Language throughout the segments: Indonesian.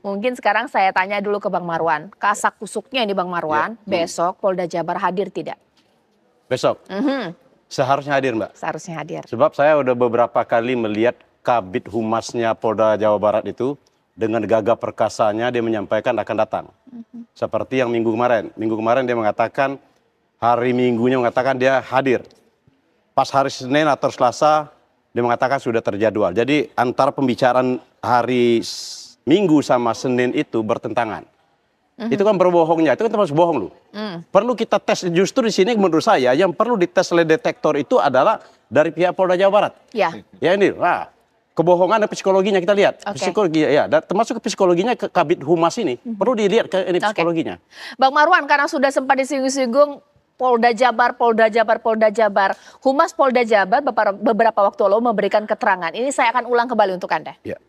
Mungkin sekarang saya tanya dulu ke Bang Marwan. Kasak kusuknya ini Bang Marwan, besok Polda Jabar hadir tidak? Besok Mhm, seharusnya hadir, Mbak. seharusnya hadir. Sebab saya udah beberapa kali melihat Kabid Humasnya Polda Jawa Barat itu dengan gagah perkasanya dia menyampaikan akan datang. Seperti yang minggu kemarin. Minggu kemarin dia mengatakan hari Minggunya mengatakan dia hadir. Pas hari Senin atau Selasa dia mengatakan sudah terjadwal. Jadi antara pembicaraan hari Minggu sama Senin itu bertentangan. Itu kan berbohongnya, itu kan termasuk bohong loh. Perlu kita tes, justru di sini menurut saya yang perlu dites oleh detektor itu adalah dari pihak Polda Jawa Barat. Ya. Ya ini, kebohongan dan psikologinya kita lihat. Oke. Psikologi ya, dan termasuk ke psikologinya ke Kabid Humas ini. Perlu dilihat ke ini psikologinya. Bang Marwan, karena sudah sempat disinggung-singgung Polda Jabar, Polda Jabar, Polda Jabar. Humas Polda Jabar beberapa waktu lalu memberikan keterangan. Ini saya akan ulang kembali untuk Anda. Ya.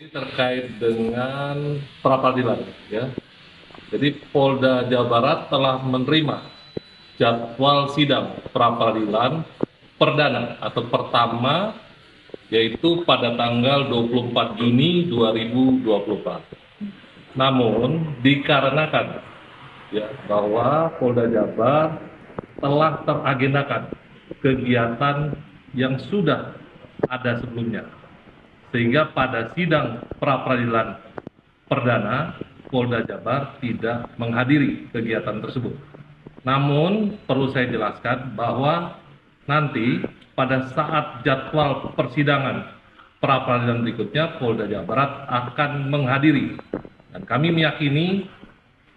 Ini terkait dengan pra-peradilan, ya. Jadi Polda Jawa Barat telah menerima jadwal sidang pra-peradilan perdana atau pertama, yaitu pada tanggal 24 Juni 2024. Namun dikarenakan ya bahwa Polda Jabar telah teragendakan kegiatan yang sudah ada sebelumnya, sehingga pada sidang pra-peradilan perdana Polda Jabar tidak menghadiri kegiatan tersebut. Namun perlu saya jelaskan bahwa nanti pada saat jadwal persidangan pra-peradilan berikutnya Polda Jawa Barat akan menghadiri, dan kami meyakini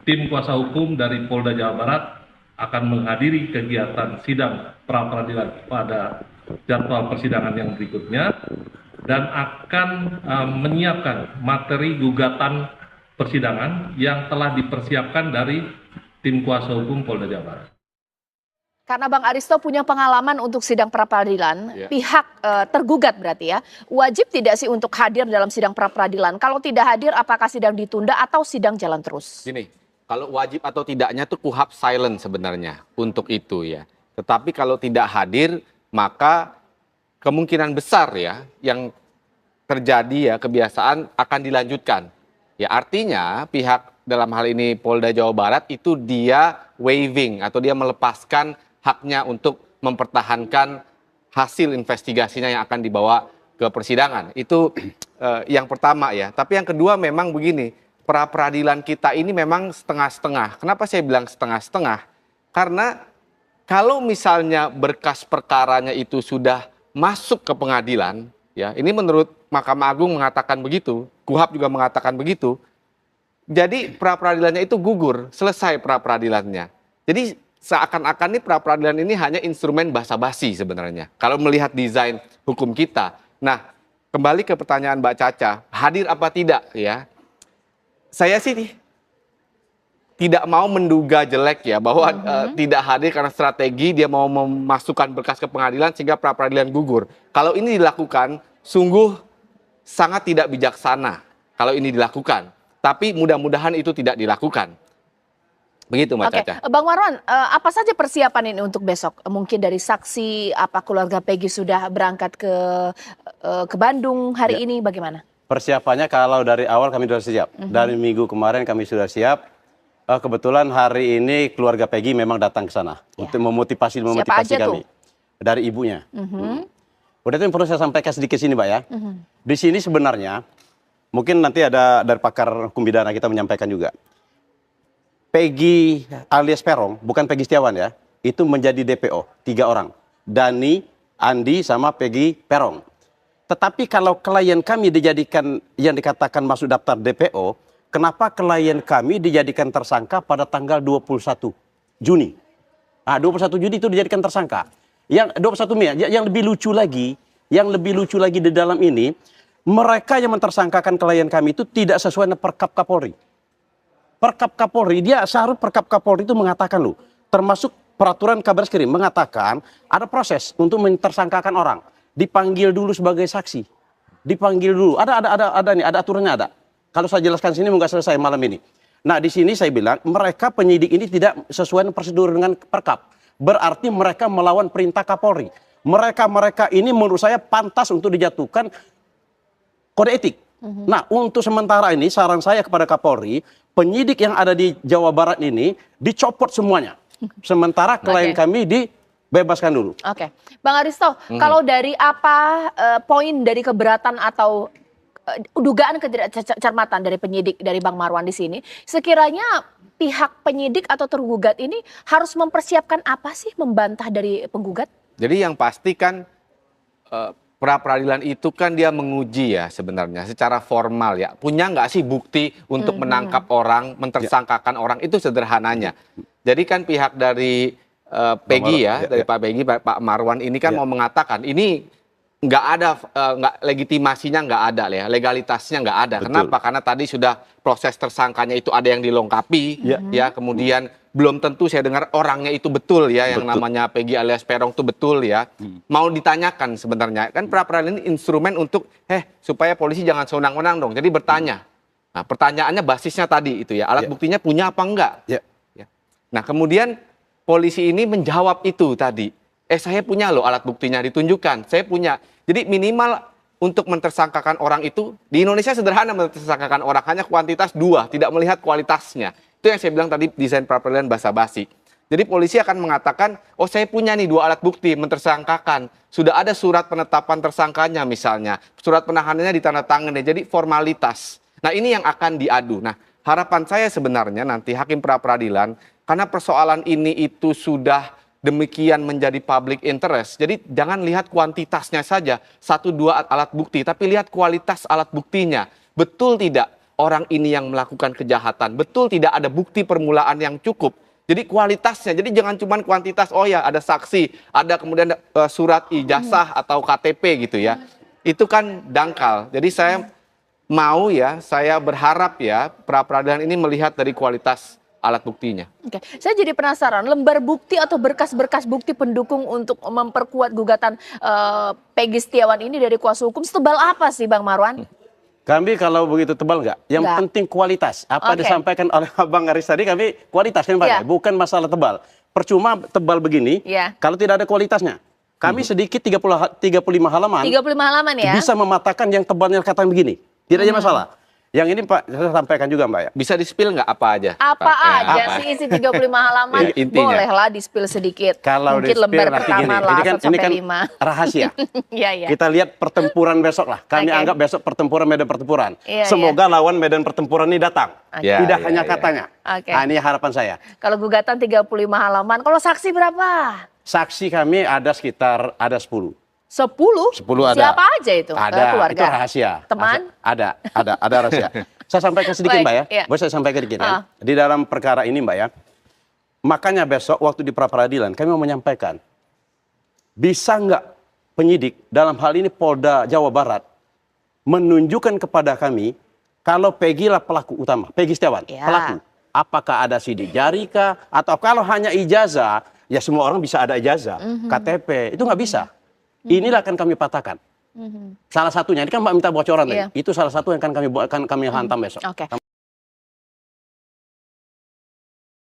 tim kuasa hukum dari Polda Jawa Barat akan menghadiri kegiatan sidang pra-peradilan pada jadwal persidangan yang berikutnya dan akan menyiapkan materi gugatan persidangan yang telah dipersiapkan dari tim kuasa hukum Polda Jawa Barat. Karena Bang Aristo punya pengalaman untuk sidang pra-peradilan, pihak tergugat berarti ya, wajib tidak sih untuk hadir dalam sidang pra-peradilan? Kalau tidak hadir, apakah sidang ditunda atau sidang jalan terus? Gini, kalau wajib atau tidaknya tuh KUHP silent sebenarnya untuk itu ya. Tetapi kalau tidak hadir, maka kemungkinan besar ya yang terjadi ya kebiasaan akan dilanjutkan. Ya artinya pihak dalam hal ini Polda Jawa Barat itu dia waiving atau dia melepaskan haknya untuk mempertahankan hasil investigasinya yang akan dibawa ke persidangan. Itu yang pertama ya. Tapi yang kedua memang begini, pra-peradilan kita ini memang setengah-setengah. Kenapa saya bilang setengah-setengah? Karena kalau misalnya berkas perkaranya itu sudah masuk ke pengadilan, ya ini menurut Mahkamah Agung mengatakan begitu, KUHP juga mengatakan begitu. Jadi pra-peradilannya itu gugur, selesai pra-peradilannya. Jadi seakan-akan nih pra-peradilan ini hanya instrumen basa-basi sebenarnya. Kalau melihat desain hukum kita. Nah, kembali ke pertanyaan Mbak Caca, hadir apa tidak ya? Saya sih tidak mau menduga jelek ya bahwa tidak hadir karena strategi dia mau memasukkan berkas ke pengadilan sehingga pra-peradilan gugur. Kalau ini dilakukan sungguh sangat tidak bijaksana kalau ini dilakukan. Tapi mudah-mudahan itu tidak dilakukan. Begitu Mbak Caca. Bang Marwan, apa saja persiapan ini untuk besok? Mungkin dari saksi, apa keluarga Peggy sudah berangkat ke Bandung hari ini, bagaimana? Persiapannya kalau dari awal kami sudah siap. Dari minggu kemarin kami sudah siap. Kebetulan hari ini keluarga Peggy memang datang ke sana untuk memotivasi kami dari ibunya. Udah itu yang perlu saya sampaikan sedikit sini, Mbak ya. Di sini sebenarnya mungkin nanti ada dari pakar hukum pidana kita menyampaikan juga. Peggy alias Peron, bukan Peggy Setiawan ya, itu menjadi DPO 3 orang. Dani, Andi sama Peggy Peron. Tetapi kalau klien kami dijadikan yang dikatakan masuk daftar DPO, kenapa klien kami dijadikan tersangka pada tanggal 21 Juni? 21 Juni itu dijadikan tersangka. Yang 21 Mei, yang lebih lucu lagi di dalam ini, mereka yang mentersangkakan klien kami itu tidak sesuai dengan Perkap Kapolri. Perkap Kapolri, dia seharusnya Perkap Kapolri itu mengatakan loh, termasuk peraturan Kabareskrim mengatakan ada proses untuk mentersangkakan orang. Dipanggil dulu sebagai saksi. Dipanggil dulu. Ada aturannya ada. Kalau saya jelaskan sini nggak selesai malam ini. Nah, di sini saya bilang mereka penyidik ini tidak sesuai dengan prosedur dengan Perkap. Berarti mereka melawan perintah Kapolri. Mereka ini menurut saya pantas untuk dijatuhkan kode etik. Nah, untuk sementara ini saran saya kepada Kapolri, penyidik yang ada di Jawa Barat ini dicopot semuanya. Sementara klien kami dibebaskan dulu. Oke, Bang Aristo, kalau dari apa poin dari keberatan atau dugaan ketidakcermatan dari penyidik dari Bang Marwan di sini, sekiranya pihak penyidik atau tergugat ini harus mempersiapkan apa sih membantah dari penggugat? Jadi yang pasti kan pra peradilan itu kan dia menguji ya sebenarnya secara formal ya. Punya nggak sih bukti untuk menangkap orang, mentersangkakan orang, itu sederhananya. Jadi kan pihak dari Peggy dari Pak Peggy, Pak Marwan ini kan mau mengatakan ini nggak ada, legitimasinya nggak ada ya, legalitasnya nggak ada. Betul. Kenapa? Karena tadi sudah proses tersangkanya itu ada yang dilengkapi, ya kemudian belum tentu saya dengar orangnya itu betul ya, yang namanya Peggy alias Peron itu betul ya. Mau ditanyakan sebenarnya, kan pra peradilan ini instrumen untuk supaya polisi jangan sewenang-wenang dong. Jadi bertanya. Nah, pertanyaannya basisnya tadi itu ya, alat buktinya punya apa enggak? Ya. Nah, kemudian polisi ini menjawab itu tadi. Saya punya loh alat buktinya, ditunjukkan. Saya punya. Jadi minimal untuk mentersangkakan orang itu, di Indonesia sederhana mentersangkakan orang, hanya kuantitas 2, tidak melihat kualitasnya. Itu yang saya bilang tadi, desain pra peradilan basa-basi. Jadi polisi akan mengatakan, oh saya punya nih 2 alat bukti mentersangkakan. Sudah ada surat penetapan tersangkanya misalnya. Surat penahanannya ditandatangani, jadi formalitas. Nah ini yang akan diadu. Nah harapan saya sebenarnya nanti hakim pra peradilan, karena persoalan ini itu sudah demikian menjadi public interest. Jadi jangan lihat kuantitasnya saja, 1-2 alat bukti, tapi lihat kualitas alat buktinya. Betul tidak orang ini yang melakukan kejahatan? Betul tidak ada bukti permulaan yang cukup? Jadi kualitasnya, jadi jangan cuma kuantitas, oh ya ada saksi, ada kemudian surat ijazah atau KTP gitu ya. Itu kan dangkal. Jadi saya saya berharap ya pra peradilan ini melihat dari kualitas alat buktinya. Oke, saya jadi penasaran, lembar bukti atau berkas-berkas bukti pendukung untuk memperkuat gugatan Peggy Setiawan ini dari kuasa hukum setebal apa sih Bang Marwan? Kami kalau begitu tebal nggak, yang penting kualitas. Apa disampaikan oleh Bang Aris tadi, kami kualitas kan Pak, ya? Bukan masalah tebal. Percuma tebal begini, kalau tidak ada kualitasnya. Kami sedikit 35 halaman, 35 halaman ya? Bisa mematahkan yang tebalnya kata begini. Tidak ada masalah. Yang ini Pak, saya sampaikan juga Mbak ya. Bisa di-spill nggak apa aja? Apa aja sih isi 35 halaman? Bolehlah di-spill sedikit. Kalau mungkin lembar pertama lah, 1 sampai 5. Rahasia. Kita lihat pertempuran besok lah. Kami anggap besok pertempuran medan pertempuran. Semoga lawan medan pertempuran ini datang. Tidak hanya katanya. Nah, ini harapan saya. Kalau gugatan 35 halaman, kalau saksi berapa? Saksi kami ada sekitar 10. 10 ada. Siapa aja itu? Ada, keluarga? itu rahasia. Teman? Ada rahasia. Saya sampaikan sedikit Mbak ya. Boleh saya sampaikan sedikit ya. Di dalam perkara ini Mbak ya. Makanya besok waktu di pra peradilan kami mau menyampaikan. Bisa nggak penyidik dalam hal ini Polda Jawa Barat menunjukkan kepada kami kalau Peggy lah pelaku utama, Peggy Setiawan, pelaku. Apakah ada sidik jari kah? Atau kalau hanya ijazah, ya semua orang bisa ada ijazah, KTP, itu nggak bisa. Inilah akan kami patahkan. Salah satunya, ini kan Mbak minta bocoran tadi. Itu salah satu yang akan kami hantam besok.